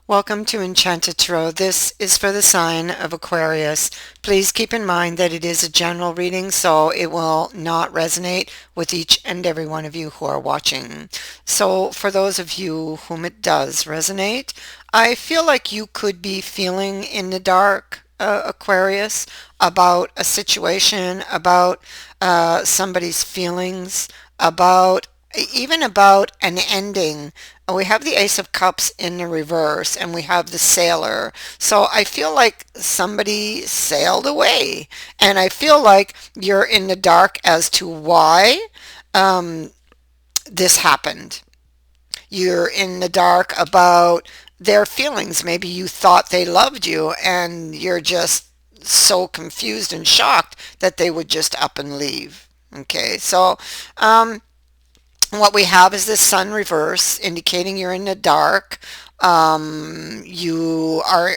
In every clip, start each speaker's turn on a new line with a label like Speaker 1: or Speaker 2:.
Speaker 1: Welcome to Enchanted Tarot. This is for the sign of Aquarius. Please keep in mind that it is a general reading, so it will not resonate with each and every one of you who are watching. So for those of you whom it does resonate, I feel like you could be feeling in the dark, Aquarius, about a situation, about somebody's feelings, about even about an ending. We have the Ace of Cups in the reverse and we have the Sailor. So I feel like somebody sailed away and I feel like you're in the dark as to why um, this happened. You're in the dark about their feelings. Maybe you thought they loved you and you're just so confused and shocked that they would just up and leave. Okay, so what we have is the sun reverse, indicating you're in the dark. You are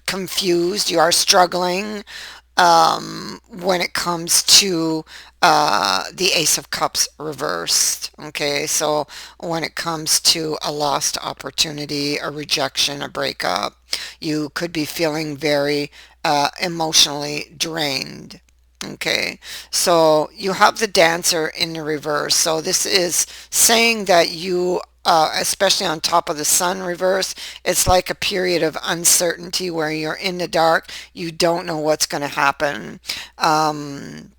Speaker 1: confused, you are struggling when it comes to the Ace of Cups reversed. Okay, so when it comes to a lost opportunity, a rejection, a breakup, you could be feeling very emotionally drained. Okay, so you have the Dancer in the reverse. So this is saying that you, especially on top of the sun reverse, it's like a period of uncertainty where you're in the dark. You don't know what's going to happen. Um,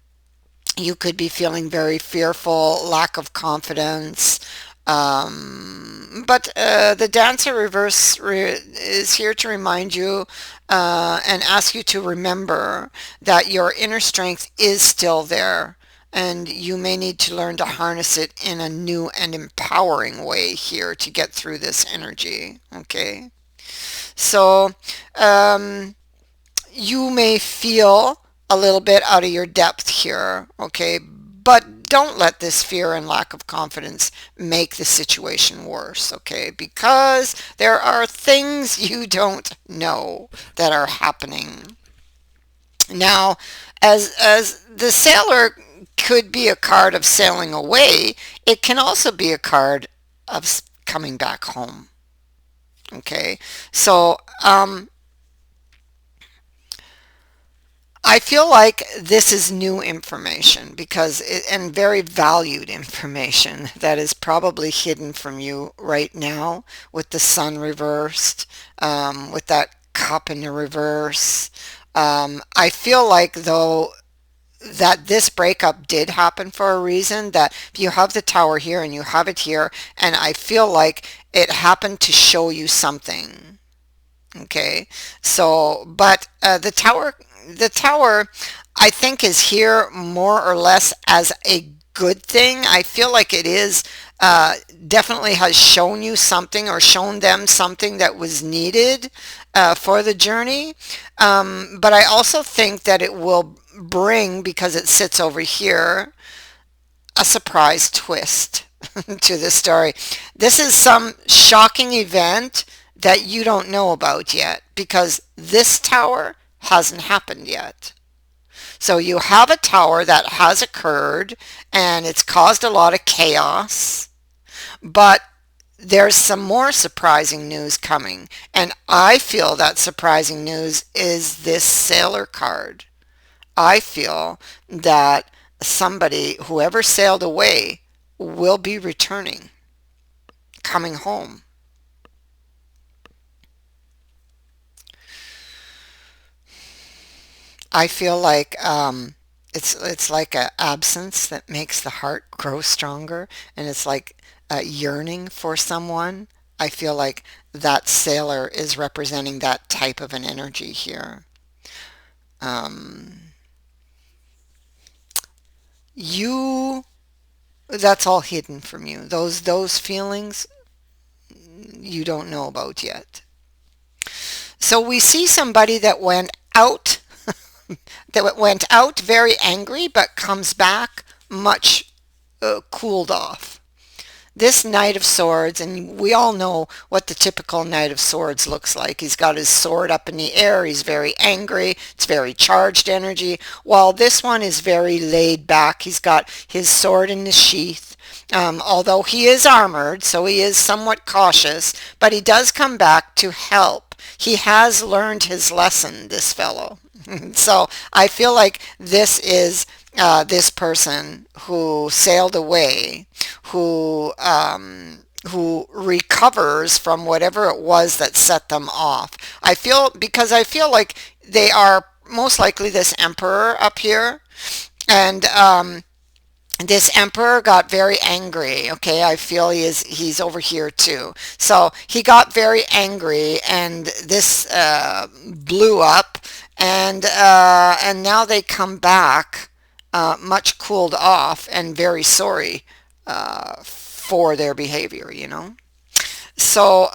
Speaker 1: you could be feeling very fearful, lack of confidence. But the Dancer reverse is here to remind you and ask you to remember that your inner strength is still there. And you may need to learn to harness it in a new and empowering way here to get through this energy. Okay. So, um, you may feel a little bit out of your depth here, okay? But don't let this fear and lack of confidence make the situation worse, okay? Because there are things you don't know that are happening. Now, as the sailor could be a card of sailing away, it can also be a card of coming back home, okay? So, I feel like this is new information and very valued information that is probably hidden from you right now with the sun reversed, with that cup in the reverse. I feel like though that this breakup did happen for a reason, that you have the tower here and you have it here, and I feel like it happened to show you something. Okay, so but the tower, I think is here more or less as a good thing. I feel like it is definitely has shown you something or shown them something that was needed for the journey. But I also think that it will bring, because it sits over here, a surprise twist to the story. This is some shocking event that you don't know about yet because this tower hasn't happened yet. So you have a tower that has occurred and it's caused a lot of chaos, but there's some more surprising news coming. And I feel that surprising news is this Sailor card. I feel that somebody, whoever sailed away, will be returning, coming home. I feel like it's like an absence that makes the heart grow stronger, and it's like a yearning for someone. I feel like that sailor is representing that type of an energy here. Um, you, that's all hidden from you. Those feelings you don't know about yet. So we see somebody that went out very angry but comes back much cooled off. This Knight of Swords, and we all know what the typical Knight of Swords looks like. He's got his sword up in the air. He's very angry. It's very charged energy. While this one is very laid back. He's got his sword in the sheath. Although he is armored, so he is somewhat cautious, but he does come back to help. He has learned his lesson, this fellow. So I feel like this is this person who sailed away, who recovers from whatever it was that set them off. I feel like they are most likely this emperor up here, and this emperor got very angry. Okay, I feel he's over here too. So he got very angry, and this blew up, and now they come back much cooled off and very sorry for their behavior. So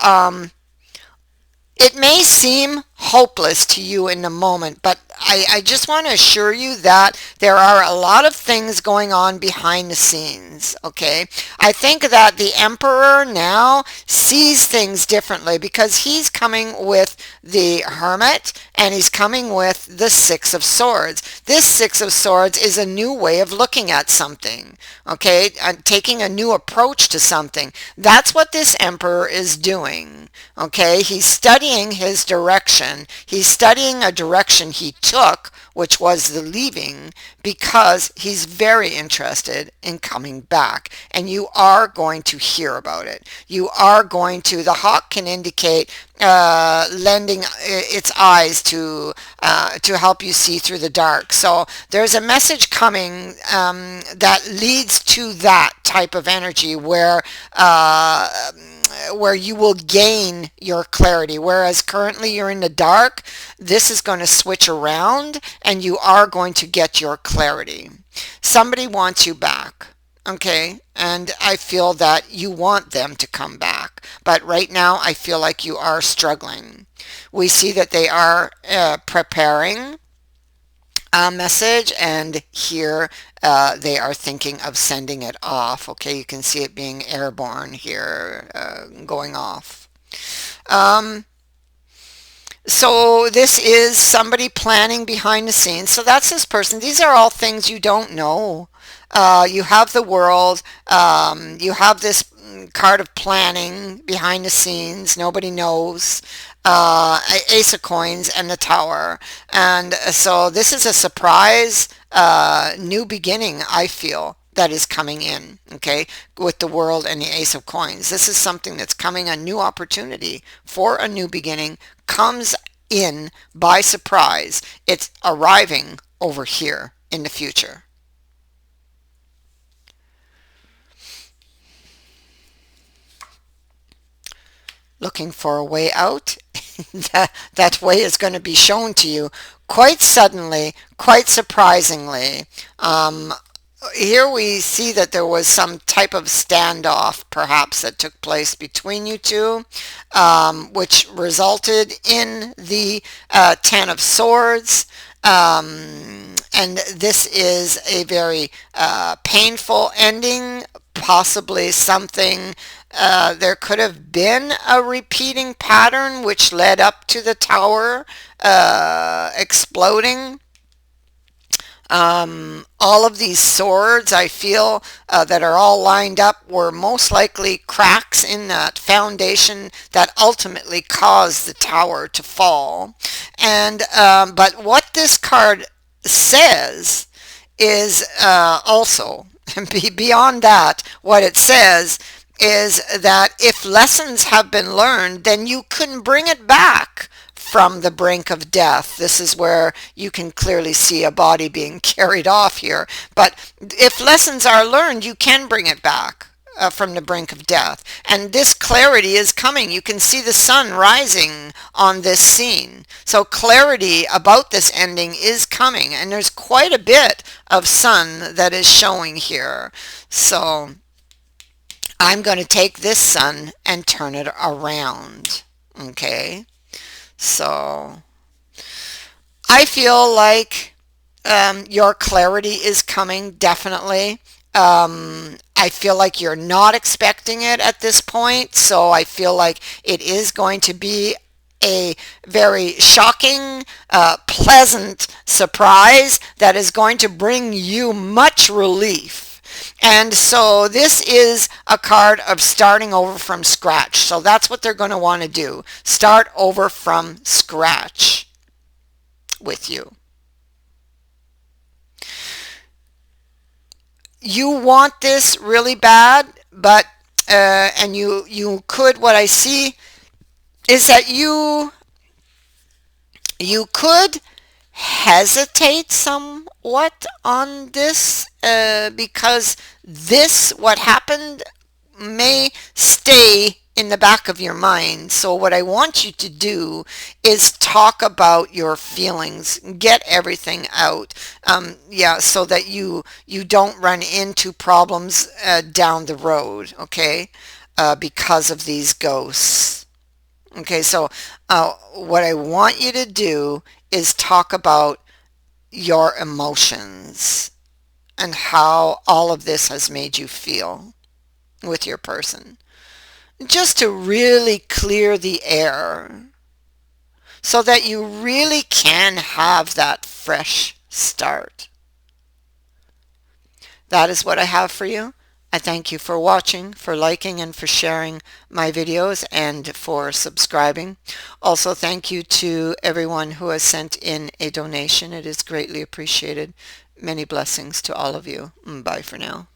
Speaker 1: it may seem hopeless to you in the moment, but I just want to assure you that there are a lot of things going on behind the scenes, okay? I think that the Emperor now sees things differently because he's coming with the Hermit and he's coming with the Six of Swords. This Six of Swords is a new way of looking at something, okay? Taking a new approach to something. That's what this Emperor is doing, okay? He's studying his direction. He's studying a direction he took, which was the leaving, because he's very interested in coming back. And you are going to hear about it. You are going to, the hawk can indicate lending its eyes to help you see through the dark. So there's a message coming that leads to that type of energy where you will gain your clarity. Whereas currently you're in the dark, this is going to switch around and you are going to get your clarity. Somebody wants you back. Okay, and I feel that you want them to come back, but right now I feel like you are struggling. We see that they are preparing a message, and here they are thinking of sending it off. Okay, you can see it being airborne here, going off. So this is somebody planning behind the scenes. So that's this person. These are all things you don't know. You have the world. You have this card of planning behind the scenes. Nobody knows. Ace of Coins and the Tower. And so this is a surprise new beginning, I feel, that is coming in, okay, with the world and the Ace of Coins. This is something that's coming, a new opportunity for a new beginning comes in by surprise. It's arriving over here in the future. Looking for a way out? that way is going to be shown to you quite suddenly, quite surprisingly. Here we see that there was some type of standoff perhaps that took place between you two, which resulted in the Ten of Swords. And this is a very painful ending, possibly something. There could have been a repeating pattern which led up to the tower exploding. All of these swords, I feel, that are all lined up were most likely cracks in that foundation that ultimately caused the tower to fall. And but what this card says is also, beyond that, what it says is that if lessons have been learned, then you can bring it back from the brink of death. This is where you can clearly see a body being carried off here. But if lessons are learned, you can bring it back from the brink of death. And this clarity is coming. You can see the sun rising on this scene. So clarity about this ending is coming. And there's quite a bit of sun that is showing here. So I'm going to take this sun and turn it around. Okay? So I feel like your clarity is coming, definitely. I feel like you're not expecting it at this point, so I feel like it is going to be a very shocking, pleasant surprise that is going to bring you much relief. And so this is a card of starting over from scratch. So that's what they're going to want to do. Start over from scratch with you. You want this really bad, but and you could, what I see is that you could hesitate somewhat on this because this, what happened, may stay in the back of your mind. So what I want you to do is talk about your feelings, get everything out, yeah, so that you don't run into problems down the road, okay, because of these ghosts. Okay, so what I want you to do is talk about your emotions and how all of this has made you feel with your person. Just to really clear the air so that you really can have that fresh start. That is what I have for you. I thank you for watching, for liking, and for sharing my videos, and for subscribing. Also, thank you to everyone who has sent in a donation. It is greatly appreciated. Many blessings to all of you. Bye for now.